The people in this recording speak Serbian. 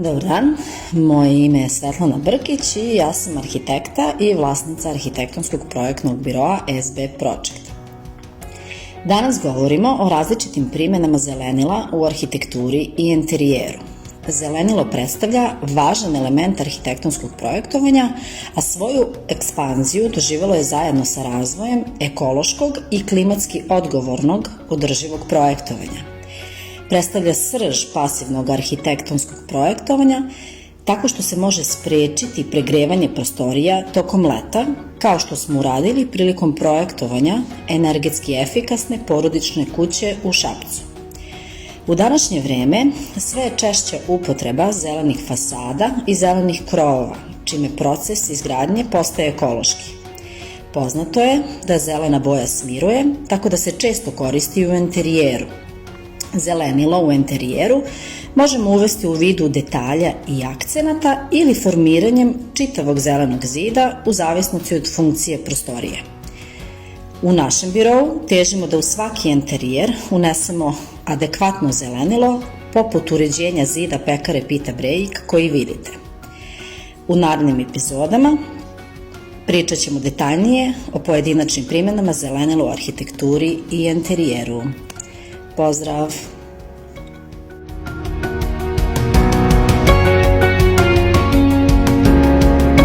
Dobar dan, moje ime je Svetlana Brkić i ja sam arhitekta i vlasnica arhitektonskog projektnog biroa SB Project. Danas govorimo o različitim primenama zelenila u arhitekturi i interijeru. Zelenilo predstavlja važan element arhitektonskog projektovanja, a svoju ekspanziju doživelo je zajedno sa razvojem ekološkog i klimatski odgovornog održivog projektovanja. Predstavlja srž pasivnog arhitektonskog projektovanja tako što se može sprečiti pregrevanje prostorija tokom leta, kao što smo uradili prilikom projektovanja energetski efikasne porodične kuće u Šapcu. U današnje vreme sve je češća upotreba zelenih fasada i zelenih krovova, čime proces izgradnje postaje ekološki. Poznato je da zelena boja smiruje, tako da se često koristi u interijeru. Zelenilo u interijeru možemo uvesti u vidu detalja i akcenata ili formiranjem čitavog zelenog zida u zavisnosti od funkcije prostorije. U našem birovu težimo da u svaki interijer unesemo adekvatno zelenilo poput uređenja zida pekare Pita Breik koji vidite. U narednim epizodama pričat ćemo detaljnije o pojedinačnim primenama zelenila u arhitekturi i interijeru. Pozdrav!